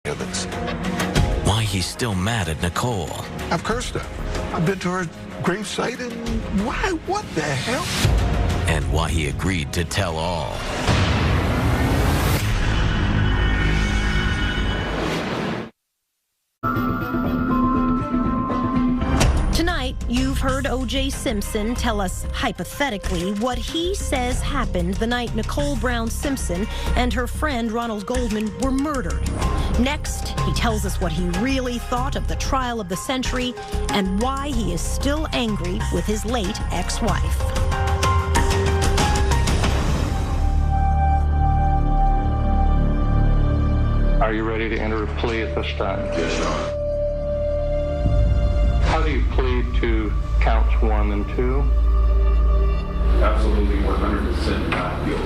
this. Why he's still mad at Nicole. I've cursed her. I've been to her gravesite, and why? What the hell? And why he agreed to tell all. Tonight, you've heard O.J. Simpson tell us, hypothetically, what he says happened the night Nicole Brown Simpson and her friend Ronald Goldman were murdered. Next, he tells us what he really thought of the trial of the century and why he is still angry with his late ex-wife. Are you ready to enter a plea at this time? Yes, Your Honor. How do you plead to counts 1 and 2? Absolutely 100% not guilty.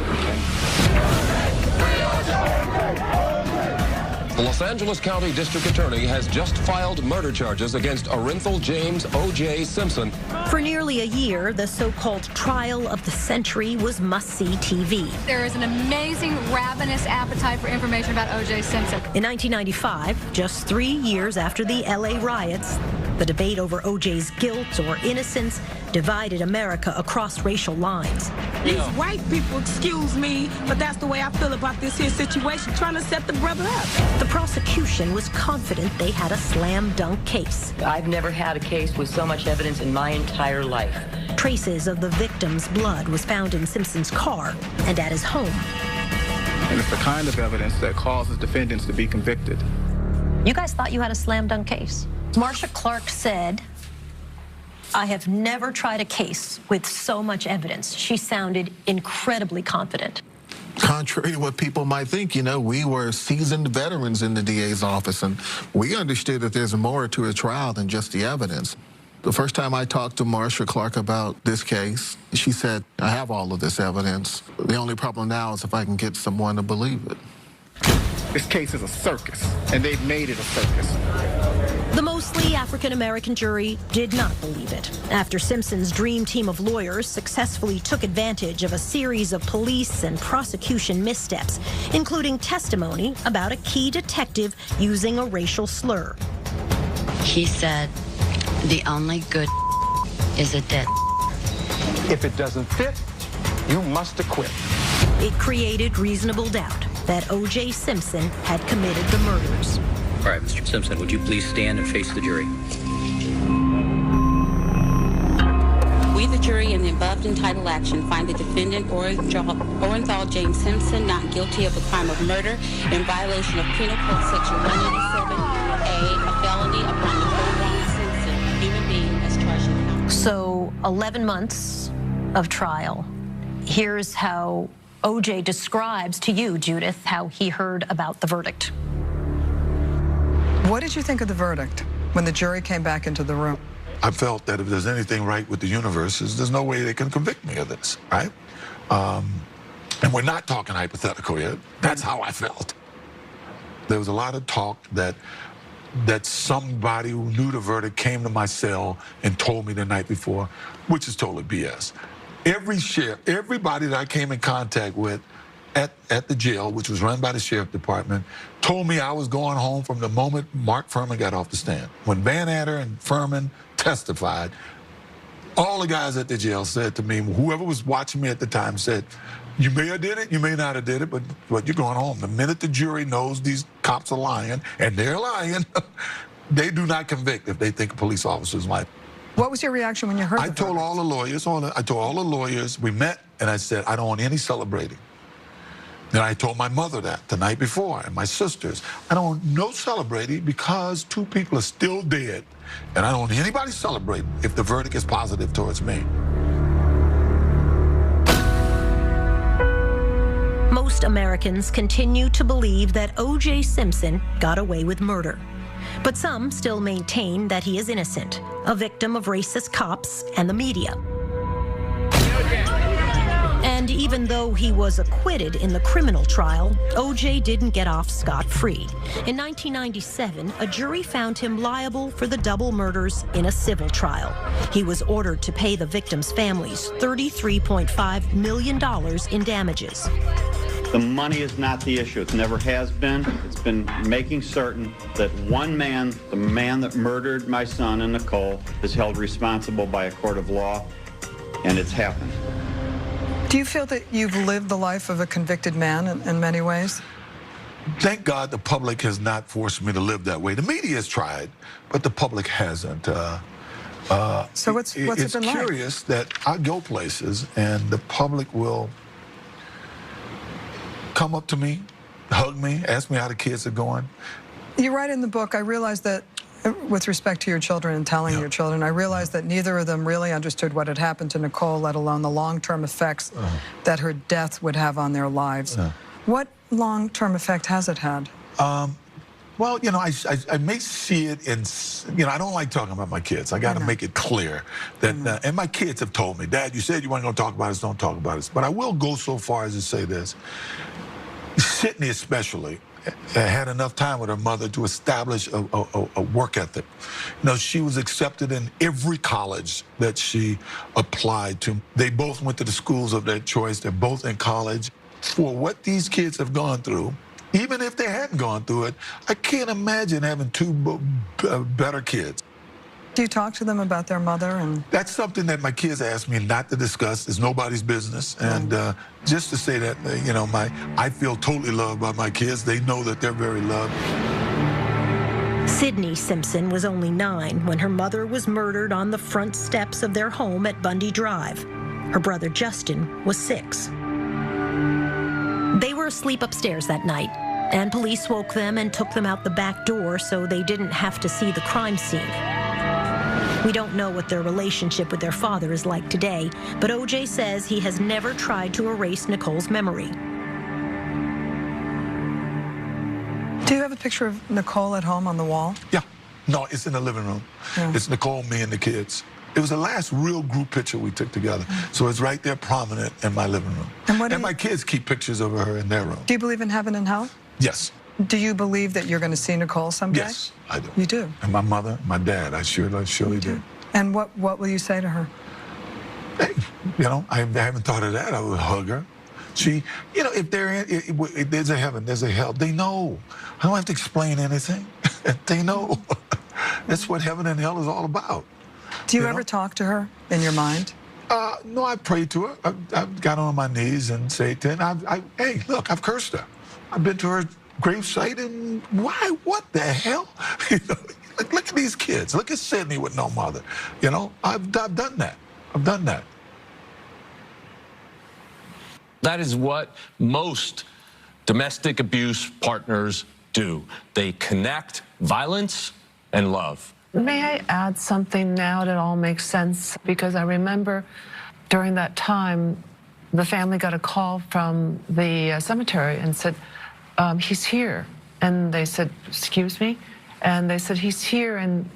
The Los Angeles County District Attorney has just filed murder charges against Orenthal James O.J. Simpson. For nearly a year, the so-called trial of the century was must-see TV. There is an amazing, ravenous appetite for information about O.J. Simpson. In 1995, just 3 years after the L.A. riots, the debate over O.J.'s guilt or innocence divided America across racial lines. These white people, excuse me, but that's the way I feel about this here situation, trying to set the brother up. The prosecution was confident they had a slam-dunk case. I've never had a case with so much evidence in my entire life. Traces of the victim's blood was found in Simpson's car and at his home. And it's the kind of evidence that causes defendants to be convicted. You guys thought you had a slam-dunk case? Marcia Clark said, "I have never tried a case with so much evidence." She sounded incredibly confident. Contrary to what people might think, you know, we were seasoned veterans in the DA's office, and we understood that there's more to a trial than just the evidence. The first time I talked to Marcia Clark about this case, she said, "I have all of this evidence. The only problem now is if I can get someone to believe it." This case is a circus, and they've made it a circus. The mostly African-American jury did not believe it. After Simpson's dream team of lawyers successfully took advantage of a series of police and prosecution missteps, including testimony about a key detective using a racial slur. He said, "The only good is a dead." If it doesn't fit, you must acquit. It created reasonable doubt that O.J. Simpson had committed the murders. All right, Mr. Simpson, would you please stand and face the jury? We, the jury, in the above entitled action, find the defendant Orenthal James Simpson not guilty of the crime of murder in violation of Penal Code Section 187A, a felony upon Nicole Brown Simpson, a human being as charged in count. So 11 months of trial. Here's how O.J. describes to you, Judith, how he heard about the verdict. What did you think of the verdict when the jury came back into the room? I felt that if there's anything right with the universe, there's no way they can convict me of this, right? And we're not talking hypothetical yet. That's how I felt. There was a lot of talk that somebody who knew the verdict came to my cell and told me the night before, which is totally BS. Everybody that I came in contact with at the jail, which was run by the sheriff department, told me I was going home from the moment Mark Furman got off the stand. When Van Adder and Furman testified, all the guys at the jail said to me, whoever was watching me at the time said, "You may have did it, you may not have did it, but you're going home." The minute the jury knows these cops are lying, and they're lying, they do not convict if they think a police officer's lying. What was your reaction when you heard I told all the lawyers, we met, and I said, I don't want any celebrating. And I told my mother that the night before, and my sisters. I don't want no celebrating because 2 people are still dead. And I don't want anybody celebrating if the verdict is positive towards me. Most Americans continue to believe that O.J. Simpson got away with murder. But some still maintain that he is innocent, a victim of racist cops and the media. And even though he was acquitted in the criminal trial, O.J. didn't get off scot-free. In 1997, a jury found him liable for the double murders in a civil trial. He was ordered to pay the victims' families $33.5 million in damages. The money is not the issue. It never has been. It's been making certain that one man, the man that murdered my son and Nicole, is held responsible by a court of law, and it's happened. Do you feel that you've lived the life of a convicted man in many ways? Thank God the public has not forced me to live that way. The media has tried, but the public hasn't. So what's it been like? It's curious that I go places and the public will come up to me, hug me, ask me how the kids are going. You write in the book, I realized that, with respect to your children and telling your children, I realized that neither of them really understood what had happened to Nicole, let alone the long-term effects that her death would have on their lives. What long-term effect has it had? Well, you know, I may see it in, you know, I don't like talking about my kids. I got to make it clear that, and my kids have told me, Dad, you said you weren't going to talk about this, don't talk about this. But I will go so far as to say this. Sydney especially had enough time with her mother to establish a work ethic. You know, she was accepted in every college that she applied to. They both went to the schools of their choice. They're both in college. For what these kids have gone through, even if they hadn't gone through it, I can't imagine having two better kids. Do you talk to them about their mother? And that's something that my kids ask me not to discuss. It's nobody's business. And just to say that, you know, I feel totally loved by my kids. They know that they're very loved. Sydney Simpson was only 9 when her mother was murdered on the front steps of their home at Bundy Drive. Her brother Justin was 6. They were asleep upstairs that night, and police woke them and took them out the back door so they didn't have to see the crime scene. We don't know what their relationship with their father is like today, but O.J. says he has never tried to erase Nicole's memory. Do you have a picture of Nicole at home on the wall? Yeah. No, it's in the living room. It's Nicole, me, and the kids. It was the last real group picture we took together. So it's right there prominent in my living room. And my kids keep pictures of her in their room. Do you believe in heaven and hell? Yes. Do you believe that you're going to see Nicole someday? Yes, I do. You do? And my mother, my dad, I surely do. And what will you say to her? Hey, you know, I haven't thought of that. I would hug her. She, you know, if there's a heaven, there's a hell, they know. I don't have to explain anything. They know. That's what heaven and hell is all about. Do you ever talk to her in your mind? No, I prayed to her. I've got on my knees and said to her, hey, look, I've cursed her. I've been to her gravesite, and why? What the hell? You know, look at these kids. Look at Sydney with no mother. You know, I've done that. I've done that. That is what most domestic abuse partners do. They connect violence and love. May I add something now that all makes sense? Because I remember during that time, the family got a call from the cemetery and said, he's here. And they said, excuse me? And they said, he's here, and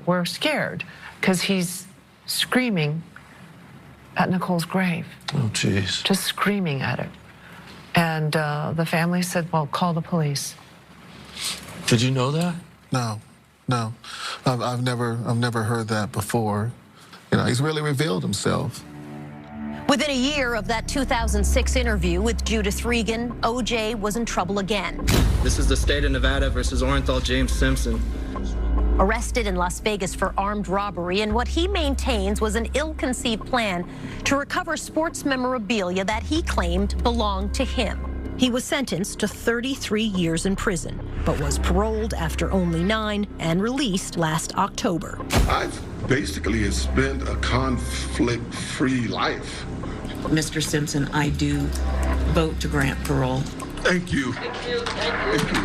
we're scared because he's screaming at Nicole's grave. Oh, jeez. Just screaming at it. And the family said, well, call the police. Did you know that? No. No, I've never heard that before. You know, he's really revealed himself. Within a year of that 2006 interview with Judith Regan, O.J. was in trouble again. This is the state of Nevada versus Orenthal James Simpson. Arrested in Las Vegas for armed robbery and what he maintains was an ill-conceived plan to recover sports memorabilia that he claimed belonged to him. He was sentenced to 33 years in prison, but was paroled after only 9 and released last October. I've basically spent a conflict-free life. Mr. Simpson, I do vote to grant parole. Thank you. Thank you. Thank you.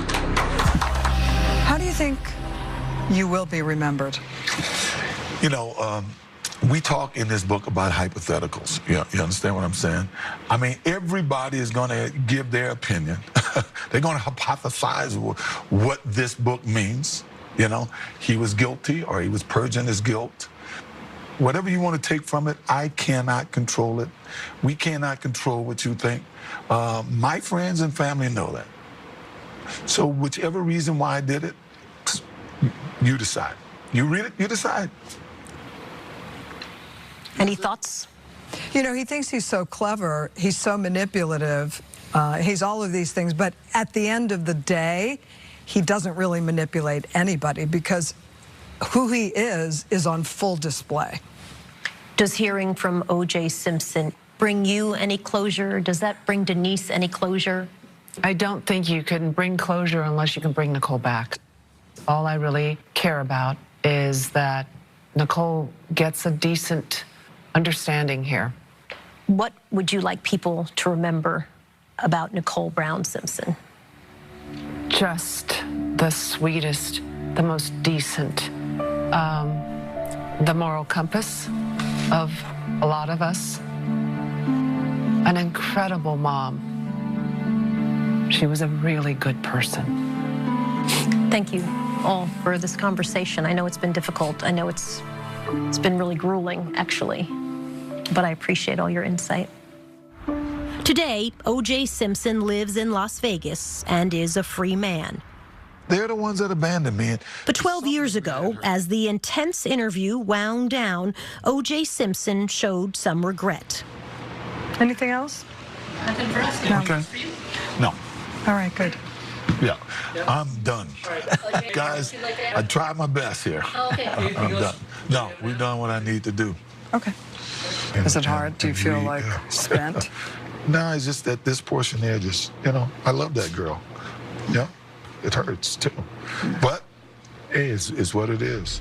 How do you think you will be remembered? You know, we talk in this book about hypotheticals. You understand what I'm saying? I mean, everybody is going to give their opinion. They're going to hypothesize what this book means. You know, he was guilty or he was purging his guilt. Whatever you want to take from it, I cannot control it. We cannot control what you think. My friends and family know that. So whichever reason why I did it, you decide. You read it, you decide. Any thoughts? You know, he thinks he's so clever, he's so manipulative, He's all of these things, but at the end of the day, he doesn't really manipulate anybody because who he is on full display. Does hearing from O.J. Simpson bring you any closure? Does that bring Denise any closure? I don't think you can bring closure unless you can bring Nicole back. All I really care about is that Nicole gets a decent understanding here. What would you like people to remember about Nicole Brown Simpson? Just the sweetest, the most decent, the moral compass of a lot of us. An incredible mom. She was a really good person. Thank you all for this conversation. I know it's been difficult. I know it's been really grueling, actually, but I appreciate all your insight. Today, O.J. Simpson lives in Las Vegas and is a free man. They're the ones that abandoned me. But 12 years ago, as the intense interview wound down, O.J. Simpson showed some regret. Anything else? Nothing for us. No. Okay. No. All right, good. Yeah, I'm done. Guys, I tried my best here. Okay. I'm done. No, we've done what I need to do. Okay. Is it hard? Do you feel like spent? No, it's just that this portion there just, I love that girl. Yeah, it hurts too. But, hey, it's what it is.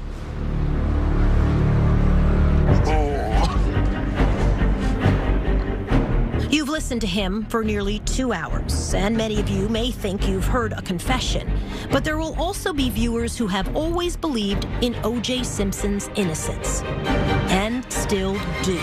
You've listened to him for nearly 2 hours, and many of you may think you've heard a confession. But there will also be viewers who have always believed in O.J. Simpson's innocence, and still do.